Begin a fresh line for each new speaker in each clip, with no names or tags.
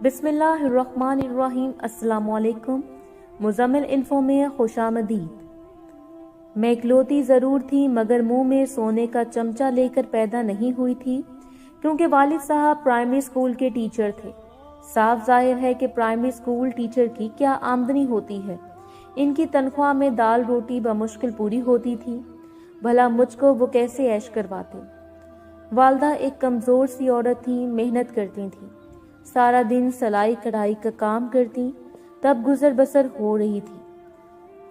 बिस्मिल्लाहिर्रहमानिर्रहीम। अस्सलामु अलैकुम। मुज़म्मिल इन्फो में खुशामदीद। मैं इकलौती ज़रूर थी मगर मुंह में सोने का चमचा लेकर पैदा नहीं हुई थी, क्योंकि वालिद साहब प्राइमरी स्कूल के टीचर थे। साफ जाहिर है कि प्राइमरी स्कूल टीचर की क्या आमदनी होती है। इनकी तनख्वाह में दाल रोटी बमुश्किल पूरी होती थी। भला मुझको वो कैसे ऐश करवाते। वालदा एक कमज़ोर सी औरत थी, मेहनत करती थी, सारा दिन सिलाई कढ़ाई का काम करती, तब गुजर बसर हो रही थी।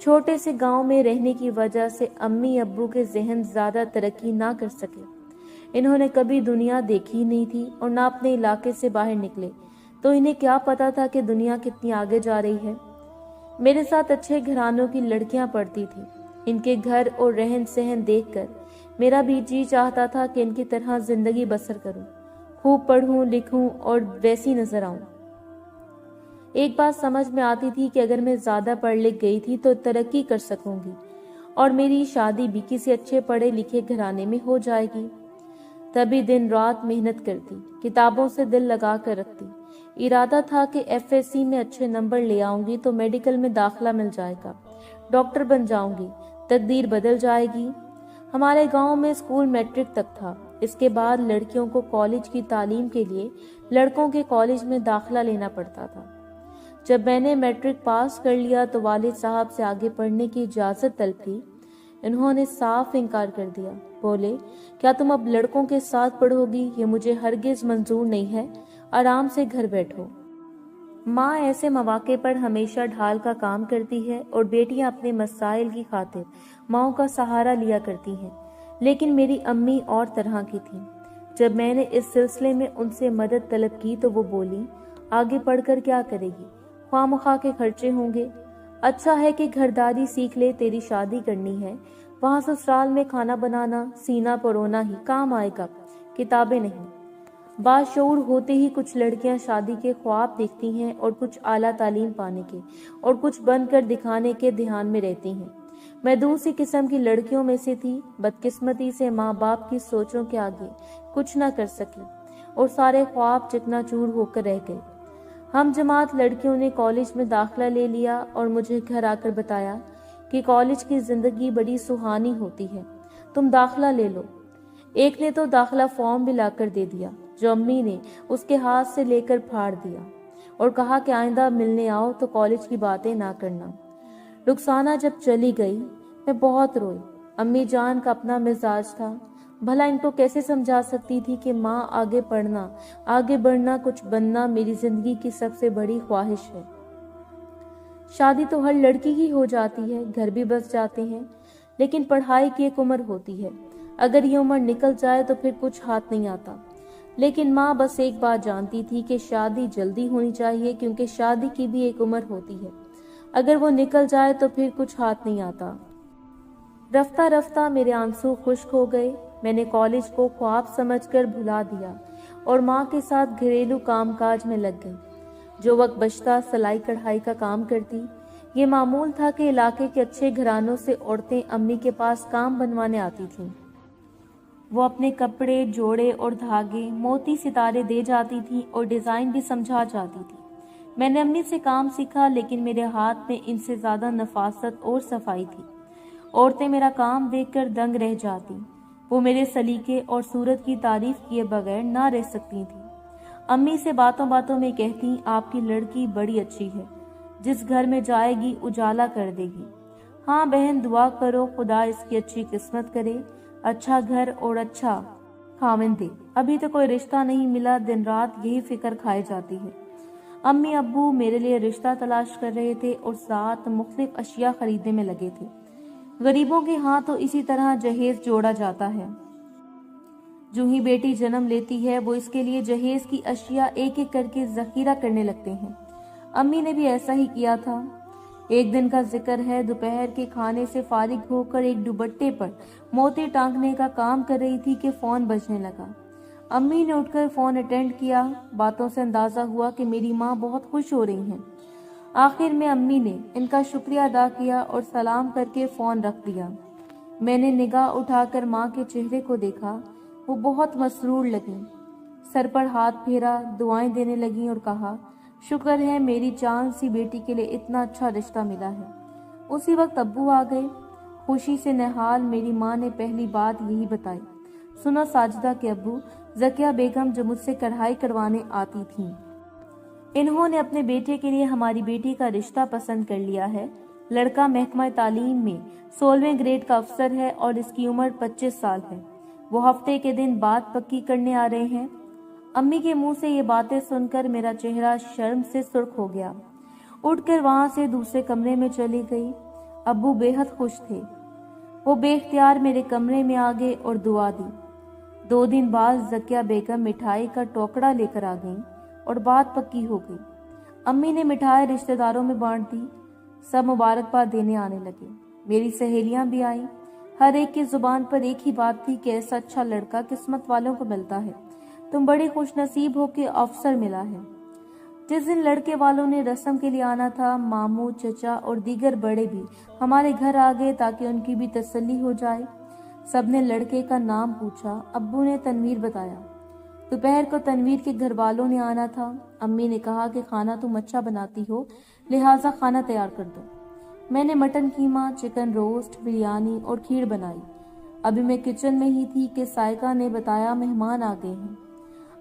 छोटे से गांव में रहने की वजह से अम्मी अब्बू के जहन ज़्यादा तरक्की ना कर सके। इन्होंने कभी दुनिया देखी नहीं थी और ना अपने इलाके से बाहर निकले, तो इन्हें क्या पता था कि दुनिया कितनी आगे जा रही है। मेरे साथ अच्छे घरानों की लड़कियां पढ़ती थी। इनके घर और रहन सहन देखकर मेरा भी जी चाहता था कि इनकी तरह जिंदगी बसर करूं, खूब पढ़ूं लिखूं और वैसी नजर आऊं। एक बात समझ में आती थी कि अगर मैं ज्यादा पढ़ लिख गई थी तो तरक्की कर सकूंगी और मेरी शादी भी किसी अच्छे पढ़े लिखे घराने में हो जाएगी। तभी दिन रात मेहनत करती, किताबों से दिल लगा कर रखती। इरादा था कि एफएससी में अच्छे नंबर ले आऊंगी तो मेडिकल में दाखिला मिल जाएगा, डॉक्टर बन जाऊंगी, तकदीर बदल जाएगी। हमारे गांव में स्कूल मैट्रिक तक था। इसके बाद लड़कियों को कॉलेज की तालीम के लिए लड़कों के कॉलेज में दाखिला लेना पड़ता था। जब मैंने मैट्रिक पास कर लिया तो वालिद साहब से आगे पढ़ने की इजाज़त तलब की। इन्होंने साफ इनकार कर दिया। बोले, क्या तुम अब लड़कों के साथ पढ़ोगी? ये मुझे हरगिज मंजूर नहीं है, आराम से घर बैठो। माँ ऐसे मौके पर हमेशा ढाल का काम करती है और बेटियां अपने मसाइल की खातिर माओ का सहारा लिया करती हैं, लेकिन मेरी अम्मी और तरह की थी। जब मैंने इस सिलसिले में उनसे मदद तलब की तो वो बोली, आगे पढ़कर क्या करेगी, ख्वामखा के खर्चे होंगे, अच्छा है कि घरदारी सीख ले, तेरी शादी करनी है, वहां ससुराल में खाना बनाना सीना परोना ही काम आएगा, किताबें नहीं। बाशऊर होते ही कुछ लड़कियां शादी के ख्वाब देखती हैं और कुछ आला तालीम पाने के और कुछ बनकर दिखाने के ध्यान में रहती हैं। मैं दूसरी किस्म की लड़कियों में से थी। बदकिस्मती से माँ बाप की सोचों के आगे कुछ न कर सकी और सारे ख्वाब चकनाचूर होकर रह गए। हम जमात लड़कियों ने कॉलेज में दाखिला ले लिया और मुझे घर आकर बताया कि कॉलेज की जिंदगी बड़ी सुहानी होती है, तुम दाखिला ले लो। एक ने तो दाखिला फॉर्म भी लाकर दे दिया, जो अम्मी ने उसके हाथ से लेकर फाड़ दिया और कहा कि आइंदा मिलने आओ तो कॉलेज की बातें ना करना। रुखसाना जब चली गई मैं बहुत रोई। अम्मी जान का अपना मिजाज था, भला इनको कैसे समझा सकती थी कि माँ आगे पढ़ना, आगे बढ़ना, कुछ बनना मेरी जिंदगी की सबसे बड़ी ख्वाहिश है। शादी तो हर लड़की की हो जाती है, घर भी बस जाते हैं, लेकिन पढ़ाई की एक उम्र होती है, अगर ये उम्र निकल जाए तो फिर कुछ हाथ नहीं आता। लेकिन माँ बस एक बात जानती थी कि शादी जल्दी होनी चाहिए, क्योंकि शादी की भी एक उम्र होती है, अगर वो निकल जाए तो फिर कुछ हाथ नहीं आता। रफ्ता रफ्ता मेरे आंसू खुश्क हो गए। मैंने कॉलेज को ख्वाब समझकर भुला दिया और माँ के साथ घरेलू कामकाज में लग गई। जो वक्त बचता सिलाई कढ़ाई का काम करती। ये मामूल था कि इलाके के अच्छे घरानों से औरतें अम्मी के पास काम बनवाने आती थीं। वो अपने कपड़े, जोड़े और धागे, मोती सितारे दे जाती थी और डिज़ाइन भी समझा जाती थी। मैंने अम्मी से काम सीखा, लेकिन मेरे हाथ में इनसे ज़्यादा नफासत और सफाई थी। औरतें मेरा काम देखकर दंग रह जाती। वो मेरे सलीके और सूरत की तारीफ किए बगैर ना रह सकती थी। अम्मी से बातों बातों में कहती, आपकी लड़की बड़ी अच्छी है, जिस घर में जाएगी उजाला कर देगी। हाँ बहन, दुआ करो खुदा इसकी अच्छी किस्मत करे, अच्छा घर और अच्छा खाविंद दे। अभी तो कोई रिश्ता नहीं मिला, दिन रात यही फिक्र खाई जाती है। अम्मी अब्बू मेरे लिए रिश्ता तलाश कर रहे थे और साथ मुख्तलिफ अशिया खरीदने में लगे थे। गरीबों के यहाँ तो इसी तरह जहेज जोड़ा जाता है। जो ही बेटी जन्म लेती है वो इसके लिए जहेज की अशिया एक एक करके जखीरा करने लगते हैं। अम्मी ने भी ऐसा ही किया था। एक दिन का जिक्र है, दोपहर के खाने से फारिग होकर एक दुपट्टे पर मोती टांगने का काम कर रही थी कि फोन बजने लगा। अम्मी ने उठकर फोन अटेंड किया। बातों से अंदाजा हुआ कि मेरी माँ बहुत खुश हो रही हैं। आखिर में अम्मी ने इनका शुक्रिया अदा किया और सलाम करके फोन रख दिया। मैंने निगाह उठाकर माँ के चेहरे को देखा। वो बहुत मसरूर लगी, सर पर हाथ फेरा, दुआएं देने लगी और कहा, शुक्र है मेरी चांद सी बेटी के लिए इतना अच्छा रिश्ता मिला है। उसी वक्त अब्बू आ गए। खुशी से निहाल मेरी माँ ने पहली बात यही बताई, सुनो साजिदा के अब्बू ज़किया बेगम जो मुझसे कढ़ाई करवाने आती थीं, इन्होंने अपने बेटे के लिए हमारी बेटी का रिश्ता पसंद कर लिया है। लड़का महकमा तालीम में 16वें ग्रेड का अफसर है और इसकी उम्र 25 साल है। वो हफ्ते के दिन बात पक्की करने आ रहे हैं। अम्मी के मुंह से ये बातें सुनकर मेरा चेहरा शर्म से सुर्ख हो गया। उठकर वहां से दूसरे कमरे में चली गई। अब्बू बेहद खुश थे। वो बेख्तियार मेरे कमरे में आ गए और दुआ दी। 2 दिन बाद ज़किया बेगम मिठाई का टोकरा लेकर आ गईं और बात पक्की हो गई। अम्मी ने मिठाई रिश्तेदारों में बांट दी। सब मुबारकबाद देने आने लगे। मेरी सहेलियां भी आईं। हर एक की जुबान पर एक ही बात थी कि ऐसा अच्छा लड़का किस्मत वालों को मिलता है। तुम बड़े खुश नसीब हो कि अफसर मिला है। जिस दिन लड़के वालों ने रस्म के लिए आना था, मामू, चचा और दीगर बड़े भी हमारे घर आ गए ताकि उनकी भी तसल्ली हो जाए। सबने लड़के का नाम पूछा। अब्बू ने तनवीर बताया। दोपहर को तनवीर के घर वालों ने आना था। अम्मी ने कहा कि खाना तुम अच्छा बनाती हो, लिहाजा खाना तैयार कर दो। मैंने मटन कीमा, चिकन रोस्ट, बिरयानी और खीर बनाई। अभी मैं किचन में ही थी कि साइका ने बताया मेहमान आ गए हैं।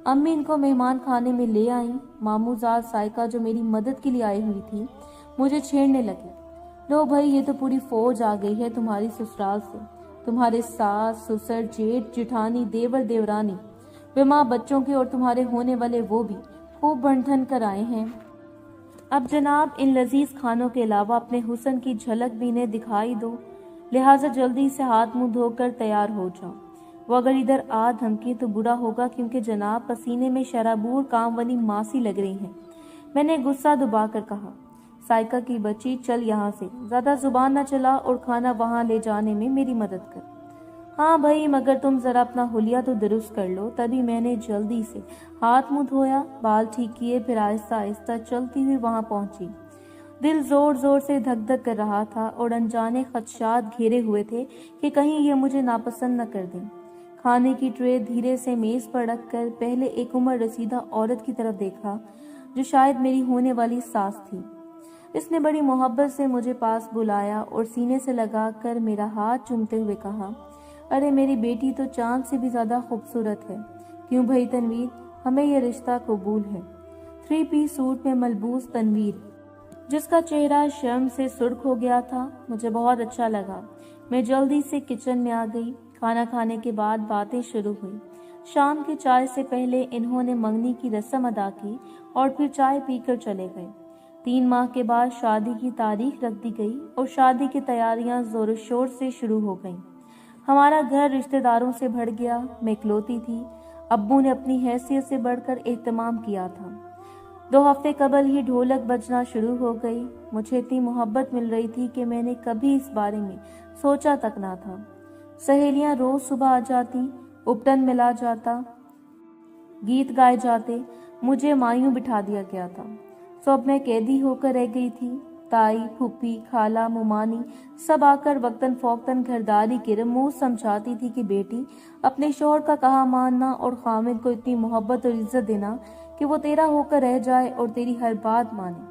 अम्मी इनको मेहमान खाने में ले आई। मामूजाद साइका जो मेरी मदद के लिए आई हुई थी मुझे छेड़ने लगी। लो भाई, ये तो पूरी फौज आ गई है तुम्हारी ससुराल से। तुम्हारे सास, ससुर, जेठ, जिठानी, देवर, देवरानी, वे माँ बच्चों के और तुम्हारे होने वाले वो भी खूब बंठन कर आए हैं। अब जनाब इन लजीज खानों के अलावा अपने हुस्न की झलक भी इन्हें दिखाई दो, लिहाजा जल्दी से हाथ मुंह धोकर तैयार हो जाओ। वो अगर इधर आ धमकी तो बुरा होगा, क्योंकि जनाब पसीने में शराबूर काम वाली मासी लग रही हैं। मैंने गुस्सा दबा कर कहा, साइका की बच्ची चल यहाँ से, ज्यादा जुबान न चला और खाना वहाँ ले जाने में मेरी मदद कर। हाँ भाई, मगर तुम जरा अपना हुलिया तो दुरुस्त कर लो। तभी मैंने जल्दी से हाथ मुंह धोया, बाल ठीक किए, फिर आहिस्ता आहिस्ता चलती हुई वहां पहुंची। दिल जोर जोर से धक धक कर रहा था और अनजाने खदशात घेरे हुए थे कि कहीं ये मुझे नापसंद न कर दें। खाने की ट्रे धीरे से मेज पर रख कर पहले एक उम्र रसीदा औरत की तरफ देखा जो शायद मेरी होने वाली सास थी। इसने बड़ी मोहब्बत से मुझे पास बुलाया और सीने से लगाकर मेरा हाथ चूमते हुए कहा, अरे मेरी बेटी तो चांद से भी ज्यादा खूबसूरत है। क्यों भाई तनवीर, हमें यह रिश्ता कबूल है। 3 पीस सूट में मलबूस तनवीर, जिसका चेहरा शर्म से सुर्ख हो गया था, मुझे बहुत अच्छा लगा। मैं जल्दी से किचन में आ गई। खाना खाने के बाद बातें शुरू हुई। शाम की चाय से पहले इन्होंने मंगनी की रस्म अदा की और फिर चाय पीकर चले गए। 3 माह के बाद शादी की तारीख रख दी गई और शादी की तैयारियां जोर शोर से शुरू हो गईं। हमारा घर रिश्तेदारों से भर गया। मैं इकलौती थी। अब्बू ने अपनी हैसियत से बढ़कर एहतमाम किया था। 2 हफ्ते कबल ही ढोलक बजना शुरू हो गई। मुझे इतनी मोहब्बत मिल रही थी कि मैंने कभी इस बारे में सोचा तक ना था। सहेलियां रोज सुबह आ जाती, उपटन मिला जाता, गीत गाए जाते, मुझे मायूं बिठा दिया गया था। सो अब मैं कैदी होकर रह गई थी। ताई, फूफी, खाला, मुमानी सब आकर वक्तन फोक्तन घरदारी के मुंह समझाती थी कि बेटी अपने शोहर का कहा मानना और खामिद को इतनी मोहब्बत और इज्जत देना कि वो तेरा होकर रह जाए और तेरी हर बात माने।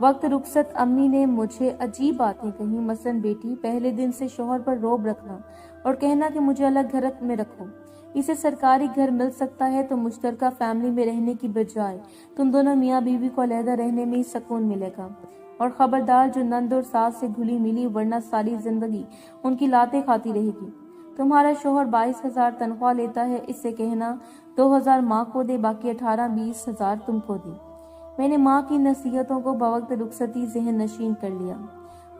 वक्त रुखसत अम्मी ने मुझे अजीब बातें कही, मसलन बेटी पहले दिन से शोहर पर रोब रखना और कहना कि मुझे अलग घर में रखो, इसे सरकारी घर मिल सकता है तो मुश्तरका फैमिली में रहने की बजाय तुम दोनों मियाँ बीवी को अलहदा रहने में ही सुकून मिलेगा। और खबरदार जो नंद और सास से घुली मिली, वरना सारी जिंदगी उनकी लातें खाती रहेगी। तुम्हारा शोहर 22,000 तनख्वाह लेता है, इससे कहना 2,000 माँ को दे, बाकी 18-20,000 तुमको दे। मैंने माँ की नसीहतों को बवक्त रुखसती ज़हन नशीन कर लिया।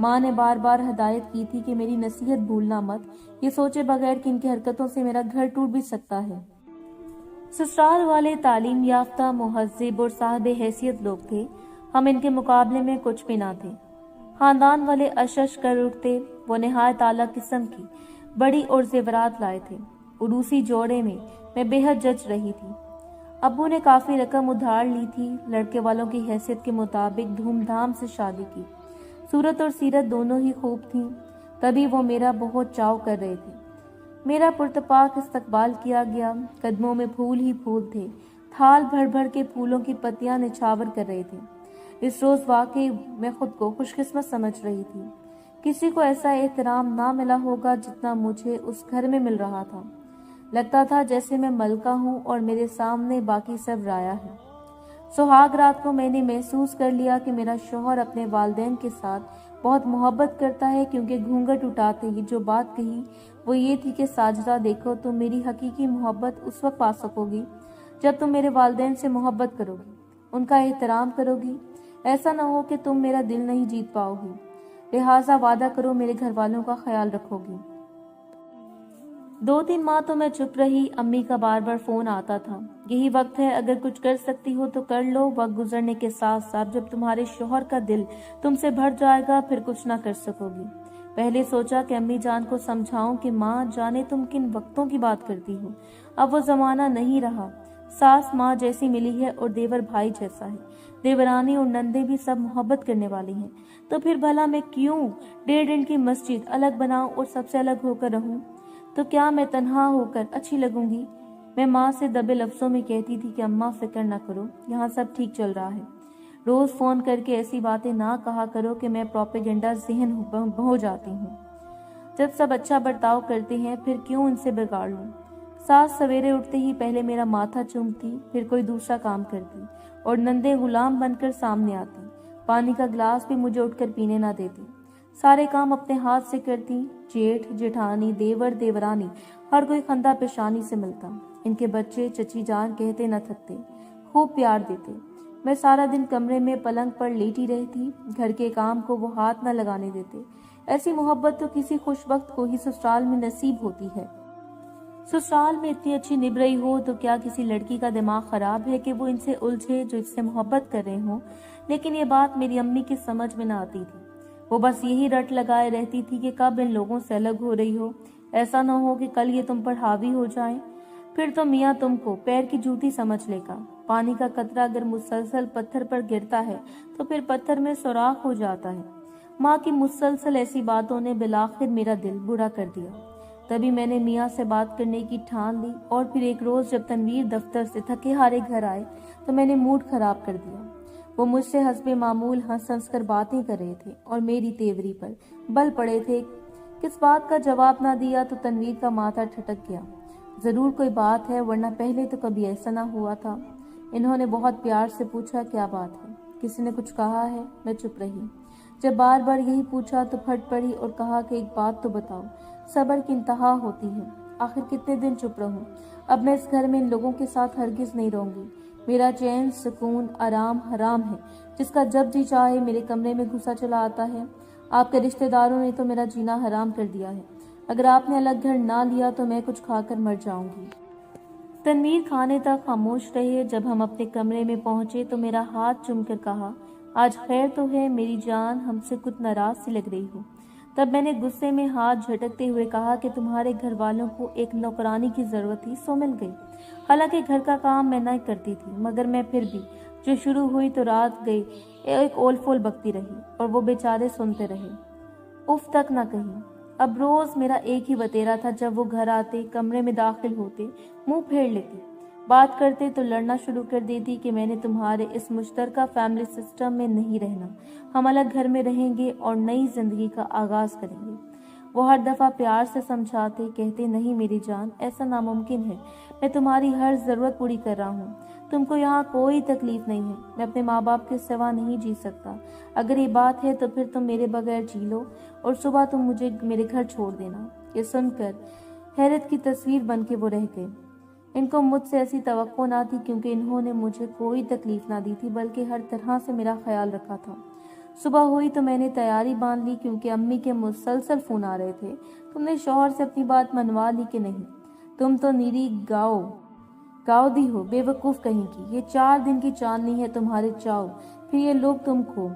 माँ ने बार बार हदायत की थी कि मेरी नसीहत भूलना मत, ये सोचे बगैर कि इनकी हरकतों से मेरा घर टूट भी सकता है। ससुराल वाले तालीम याफ्ता, मुहज्जिब और साहब हैसियत लोग थे। हम इनके मुकाबले में कुछ भी ना थे। खानदान वाले अशश कर उठते। वो निहायत आला किस्म की बड़ी और जेवरात लाए थे। उरूसी जोड़े में मैं बेहद जच रही थी। अब्बू ने काफी रकम उधार ली थी। लड़के वालों की हैसियत के मुताबिक धूमधाम से शादी की। सूरत और सीरत दोनों ही खूब थीं। तभी वो मेरा बहुत चाव कर रहे थे। मेरा पुरतपाक इस्तकबाल किया गया। कदमों में फूल ही फूल थे, थाल भर भर के फूलों की पत्तियां निछावर कर रहे थे। इस रोज वाकई मैं खुद को खुशकिस्मत समझ रही थी। किसी को ऐसा एहतराम ना मिला होगा जितना मुझे उस घर में मिल रहा था। लगता था जैसे मैं मलका हूँ और मेरे सामने बाकी सब राया है। सुहाग रात को मैंने महसूस कर लिया कि मेरा शौहर अपने वालिदैन के साथ बहुत मोहब्बत करता है, क्योंकि घूंघट उठाते ही जो बात कही वो ये थी कि साजिदा देखो, तुम मेरी हकीकी मोहब्बत उस वक्त पा सकोगी जब तुम मेरे वालिदैन से मोहब्बत करोगी, उनका एहतराम करोगी। ऐसा ना हो कि तुम मेरा दिल नहीं जीत पाओगी, लिहाजा वादा करो मेरे घर वालों का ख्याल रखोगी। 2-3 माह तो मैं चुप रही। अम्मी का बार बार फोन आता था, यही वक्त है, अगर कुछ कर सकती हो तो कर लो। वक्त गुजरने के साथ साथ जब तुम्हारे शौहर का दिल तुमसे भर जाएगा फिर कुछ ना कर सकोगी। पहले सोचा कि अम्मी जान को समझाऊं कि माँ जाने तुम किन वक्तों की बात करती हो, अब वो जमाना नहीं रहा। सास माँ जैसी मिली है और देवर भाई जैसा है। देवरानी और नंदे भी सब मोहब्बत करने वाली हैं, तो फिर भला मैं क्यों 1.5 दिन की मस्जिद अलग बनाऊं और सबसे अलग होकर रहूं? तो क्या मैं तन्हा होकर अच्छी लगूंगी? मैं माँ से दबे लफ्जों में कहती थी कि अम्मा फिक्र न करो, यहाँ सब ठीक चल रहा है। रोज फोन करके ऐसी बातें ना कहा करो कि मैं प्रोपेगेंडा ज़हन हो जाती हूँ। जब सब अच्छा बर्ताव करते हैं फिर क्यों उनसे बिगाड़ लूं? सास सवेरे उठते ही पहले मेरा माथा चूमती, फिर कोई दूसरा काम करती और नंदे गुलाम बनकर सामने आती। पानी का गिलास भी मुझे उठकर पीने ना देती। सारे काम अपने हाथ से करती। जेठ जेठानी देवर देवरानी हर कोई खंदा पेशानी से मिलता। इनके बच्चे चची जान कहते न थकते, खूब प्यार देते। मैं सारा दिन कमरे में पलंग पर लेटी रहती, घर के काम को वो हाथ न लगाने देते। ऐसी मोहब्बत तो किसी खुशबख्त को ही ससुराल में नसीब होती है। ससुराल में इतनी अच्छी निभ रही हो तो क्या किसी लड़की का दिमाग खराब है कि वो इनसे उलझे जो इससे मोहब्बत कर रहे हो? लेकिन ये बात मेरी अम्मी की समझ में न आती थी। वो बस यही रट लगाए रहती थी कि कब इन लोगों से अलग हो रही हो, ऐसा न हो कि कल ये तुम पर हावी हो जाएं। फिर तो मियाँ तुमको पैर की जूती समझ लेगा। पानी का कतरा अगर मुसलसल पत्थर पर गिरता है तो फिर पत्थर में सुराख हो जाता है। माँ की मुसलसल ऐसी बातों ने बिलाखिर मेरा दिल बुरा कर दिया। तभी मैंने मियाँ से बात करने की ठान ली और फिर एक रोज जब तनवीर दफ्तर से थके हारे घर आए तो मैंने मूड खराब कर दिया। वो मुझसे हस्बे मामूल हंस हंस कर बातें कर रहे थे और मेरी तेवरी पर बल पड़े थे। किस बात का जवाब ना दिया तो तनवीर का माथा ठटक गया। जरूर कोई बात है, वरना पहले तो कभी ऐसा ना हुआ था। इन्होंने बहुत प्यार से पूछा, क्या बात है? किसी ने कुछ कहा है? मैं चुप रही। जब बार बार यही पूछा तो फट पड़ी और कहा कि एक बात तो बताओ, सब्र की इंतहा होती है, आखिर कितने दिन चुप रहूं? अब मैं इस घर में इन लोगों के साथ हरगिज नहीं रहूंगी। मेरा चैन सुकून आराम हराम है, जिसका जब जी चाहे मेरे कमरे में घुसा चला आता है। आपके रिश्तेदारों ने तो मेरा जीना हराम कर दिया है। अगर आपने अलग घर ना लिया तो मैं कुछ खाकर मर जाऊंगी। तनवीर खाने तक खामोश रहे। जब हम अपने कमरे में पहुंचे तो मेरा हाथ चूमकर कहा, आज खैर तो है मेरी जान, हमसे कुछ नाराज सी लग रही हो। तब मैंने गुस्से में हाथ झटकते हुए कहा कि तुम्हारे घर वालों को एक नौकरानी की जरूरत थी, सो मिल गई। हालांकि घर का काम मैं नहीं करती थी, मगर मैं फिर भी जो शुरू हुई तो रात गई एक ओल फोल बकती रही और वो बेचारे सुनते रहे, उफ तक ना कही। अब रोज मेरा एक ही बतेरा था, जब वो घर आते कमरे में दाखिल होते मुंह फेर लेती, बात करते तो लड़ना शुरू कर देती कि मैंने तुम्हारे इस मुश्तरका फैमिली सिस्टम में नहीं रहना, हम अलग घर में रहेंगे और नई जिंदगी का आगाज करेंगे। वो हर दफा प्यार से समझाते, कहते नहीं मेरी जान, ऐसा नामुमकिन है, मैं तुम्हारी हर जरूरत पूरी कर रहा हूँ, तुमको यहाँ कोई तकलीफ नहीं है, मैं अपने माँ बाप के सिवा नहीं जी सकता। अगर ये बात है तो फिर तुम मेरे बगैर जी लो और सुबह तुम मुझे मेरे घर छोड़ देना। ये सुनकर हैरत की तस्वीर बन के वो रह गए। इनको मुझसे ऐसी तवक्को ना थी, क्योंकि इन्होंने मुझे कोई तकलीफ ना दी थी, बल्कि हर तरह से मेरा ख्याल रखा था। सुबह हुई तो मैंने तैयारी बांध ली, क्योंकि अम्मी के मुसलसल फोन आ रहे थे। तुमने शौहर से अपनी बात मनवा ली कि नहीं? तुम तो नीरी गाओ दी हो, बेवकूफ कहेंगी। ये 4 दिन की चांदनी है तुम्हारे चाओ, फिर ये लोग तुमको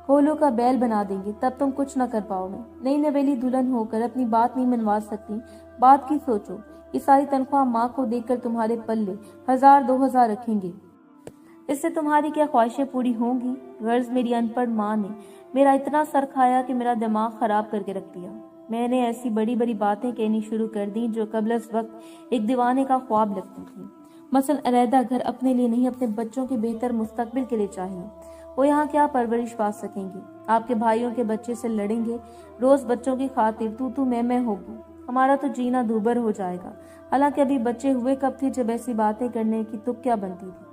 कोलों का बैल बना देंगे, तब तुम कुछ न कर पाओगे। नई नवेली दुल्हन होकर अपनी बात नहीं मनवा सकती, बात की सोचो। ये सारी तनख्वाह माँ को देकर तुम्हारे पल्ले 1000-2000 रखेंगे, इससे तुम्हारी क्या ख्वाहिशें पूरी होंगी? गर्ज मेरी अनपढ़ माँ ने मेरा इतना सर खाया कि मेरा दिमाग खराब करके रख दिया। मैंने ऐसी बड़ी बड़ी बातें कहनी शुरू कर दी जो कबल इस वक्त एक दीवाने का ख्वाब लगती थी। मसलन अलहदा घर अपने लिए नहीं, अपने बच्चों के बेहतर मुस्तकबिल के लिए चाहिए। वो यहाँ क्या परवरिश पा सकेंगे? आपके भाइयों के बच्चे से लड़ेंगे, रोज बच्चों की खातिर तू मैं होगी। हमारा तो जीना दूभर हो जाएगा। हालांकि अभी बच्चे हुए कब थे जब ऐसी बातें करने की तुक क्या बनती थी।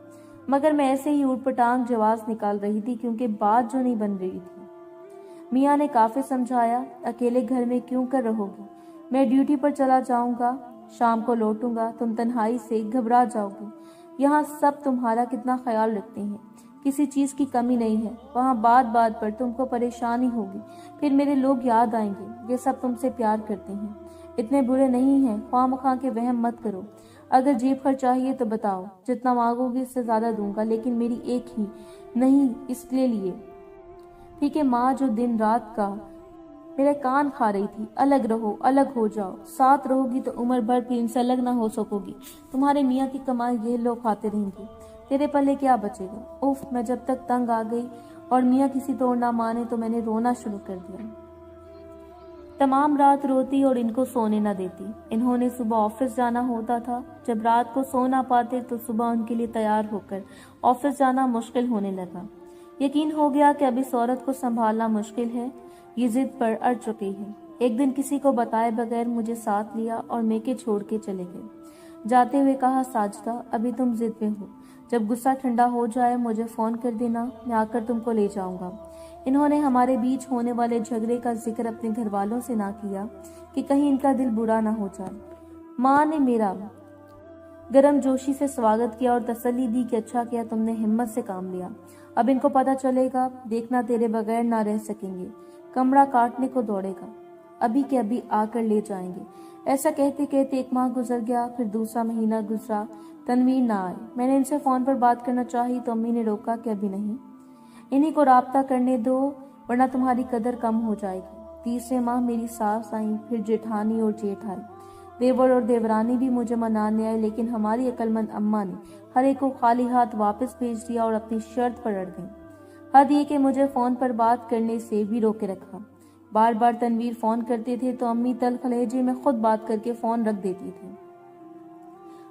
मगर मैं ऐसे ही ऊटपटांग जवाब निकाल रही थी क्योंकि बात जो नहीं बन रही थी। मियाँ ने काफी समझाया, अकेले घर में क्यों कर रहोगी, मैं ड्यूटी पर चला जाऊंगा, शाम को लौटूंगा, तुम तन्हाई से घबरा जाओगी। यहाँ सब तुम्हारा कितना ख्याल रखते हैं, किसी चीज की कमी नहीं है। वहाँ बात बात पर तुमको परेशानी होगी, फिर मेरे लोग याद आएंगे, ये सब तुमसे प्यार करते हैं, इतने बुरे नहीं हैं, ख्वामखा के वहम मत करो। अगर जेब खर्च चाहिए तो बताओ, जितना मांगोगी इससे ज्यादा दूंगा, लेकिन मेरी एक ही नहीं इसलिए लिए। ठीक है माँ, जो दिन रात का मेरे कान खा रही थी, अलग रहो, अलग हो जाओ, साथ रहोगी तो उम्र भर फिर इनसे अलग ना हो सकोगी। तुम्हारे मियाँ की कमाई ये लोग खाते रहेंगे, तेरे पल्ले क्या बचेगा। उफ, मैं जब तक तंग आ गई और मियाँ किसी तोड़ ना माने तो मैंने रोना शुरू कर दिया। तमाम रात रोती और इनको सोने न देती। इन्होंने सुबह ऑफिस जाना होता था, जब रात को सो ना पाते तो सुबह उनके लिए तैयार होकर ऑफिस जाना मुश्किल होने लगा। यकीन हो गया कि अब इस औरत को संभालना मुश्किल है, ये जिद पर अड़ चुकी है। एक दिन किसी को बताए बगैर मुझे साथ लिया और मेके छोड़ के चले गए। जाते हुए कहा, साजिदा अभी तुम जिद में हो, जब गुस्सा ठंडा हो जाए मुझे फोन कर देना, मैं आकर तुमको ले जाऊंगा। इन्होंने हमारे बीच होने वाले झगड़े का जिक्र अपने घर वालों से ना किया कि कहीं इनका दिल बुरा ना हो जाए। माँ ने मेरा गर्म जोशी से स्वागत किया और तसल्ली दी कि अच्छा किया तुमने हिम्मत से काम लिया, अब इनको पता चलेगा, देखना तेरे बगैर ना रह सकेंगे, कमरा काटने को दौड़ेगा, अभी के अभी आकर ले जाएंगे। ऐसा कहते कहते एक माह गुजर गया, फिर दूसरा महीना गुजरा, तनवीर ना आए। मैंने इनसे फोन पर बात करना चाही तो अम्मी ने रोका कि अभी नहीं, इन्हीं को राब्ता करने दो वरना तुम्हारी कदर कम हो जाएगी। तीसरे माह मेरी सास आई, फिर जेठानी और जेठ आई, देवर और देवरानी भी मुझे मनाने आए, लेकिन हमारी अक्लमंद अम्मा ने हर एक को खाली हाथ वापस भेज दिया और अपनी शर्त पर अड़ गई। हद ये कि मुझे फोन पर बात करने से भी रोके रखा। बार बार तनवीर फोन करते थे तो अम्मी तल्ख लहजे में खुद बात करके फोन रख देती थी।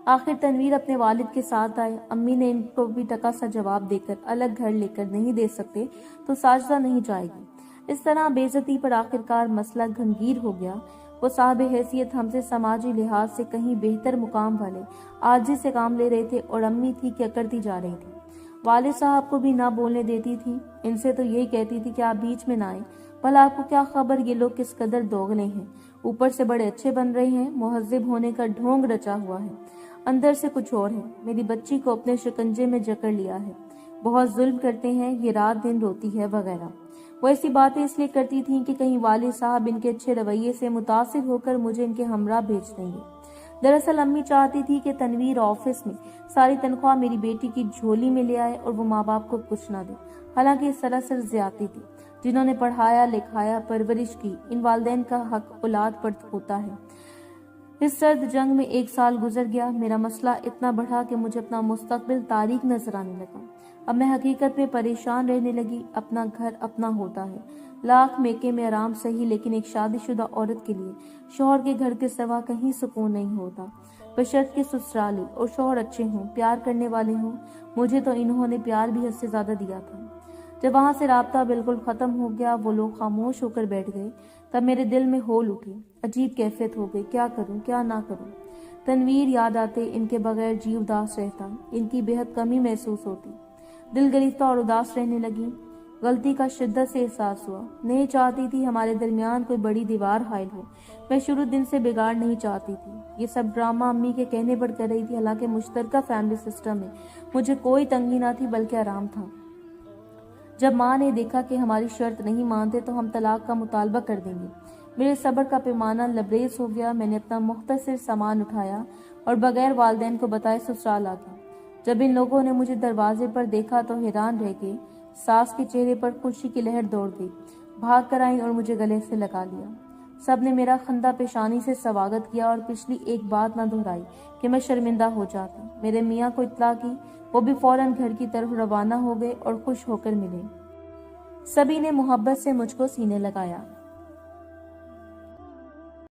आखिर तनवीर अपने वालिद के साथ आए। अम्मी ने इनको भी टका सा जवाब देकर अलग घर लेकर नहीं दे सकते तो साजिदा नहीं जाएगी। इस तरह बेइज्जती पर आखिरकार मसला गंभीर हो गया। वो साहब हैसियत हमसे समाजी लिहाज से कहीं बेहतर मुकाम वाले आजी से काम ले रहे थे और अम्मी थी कि अकड़ती जा रही थी। वालिद साहब को भी ना बोलने देती थी, इनसे तो यही कहती थी कि आप बीच में ना आए, भला आपको क्या खबर ये लोग किस कदर दोगले हैं, ऊपर से बड़े अच्छे बन रहे हैं, मुहज्जिब होने का ढोंग रचा हुआ है, अंदर से कुछ और है। मेरी बच्ची को अपने शिकंजे में जकड़ लिया है, बहुत जुल्म करते हैं, ये रात दिन रोती है वगैरह। वो ऐसी बातें इसलिए करती थी कि कहीं वालिद साहब इनके अच्छे रवैये से मुतासिर होकर मुझे इनके हमरा भेज देंगे। दरअसल अम्मी चाहती थी कि तनवीर ऑफिस में सारी तनख्वाह मेरी बेटी की झोली में ले आए और वो माँ बाप को कुछ ना दे। हालांकि सरासर ज्यादती थी। जिन्होंने पढ़ाया लिखाया परवरिश की, इन वालिदैन का हक औलाद पर होता है। इस सर्द जंग में 1 साल गुजर गया। मेरा मसला इतना बढ़ा कि मुझे अपना मुस्तकबिल तारीक नजर आने लगा। अब मैं हकीकत में परेशान रहने लगी। अपना घर अपना होता है, लाख मेके में आराम सही, लेकिन एक शादीशुदा औरत के लिए शौहर के घर के सिवा कहीं सुकून नहीं होता, बशर्त के ससुराली और शौहर अच्छे हों, प्यार करने वाले हों। मुझे तो इन्होंने प्यार भी हद से ज्यादा दिया था। जब वहां से राब्ता बिल्कुल खत्म हो गया, वो लोग खामोश होकर बैठ गए, तब मेरे दिल में होल उठी, अजीब कैफियत हो गई, क्या करूं क्या ना करूं। तनवीर याद आते, इनके बगैर जी उदास रहता, इनकी बेहद कमी महसूस होती, दिल गरीफ्ता और उदास रहने लगी। गलती का शिद्दत से एहसास हुआ। नहीं चाहती थी हमारे दरमियान कोई बड़ी दीवार हाइल हो। मैं शुरू दिन से बिगाड़ नहीं चाहती थी। ये सब ड्रामा अम्मी के कहने पर कर रही थी। हालांकि मुश्तरका फैमिली सिस्टम में मुझे कोई तंगी ना थी, बल्कि आराम था। जब माँ ने देखा कि हमारी शर्त नहीं मानते तो हम तलाक का मुतालबा कर देंगे, मेरे सब्र का पैमाना लबरेज हो गया। मैंने अपना मुख्तसर सामान उठाया और बगैर वालिदैन को बताए ससुराल आ गया। जब इन लोगों ने मुझे दरवाजे पर देखा तो हैरान रह गए। सास के चेहरे पर खुशी की लहर दौड़ गई, भाग कर आई और मुझे गले से लगा लिया। सब ने मेरा खंदा पेशानी से स्वागत किया और पिछली एक बात न दोहराई कि मैं शर्मिंदा हो जाती। मेरे मियाँ को इत्तला की, वो भी फौरन घर की तरफ रवाना हो गए और खुश होकर मिले। सभी ने मोहब्बत से मुझको सीने लगाया।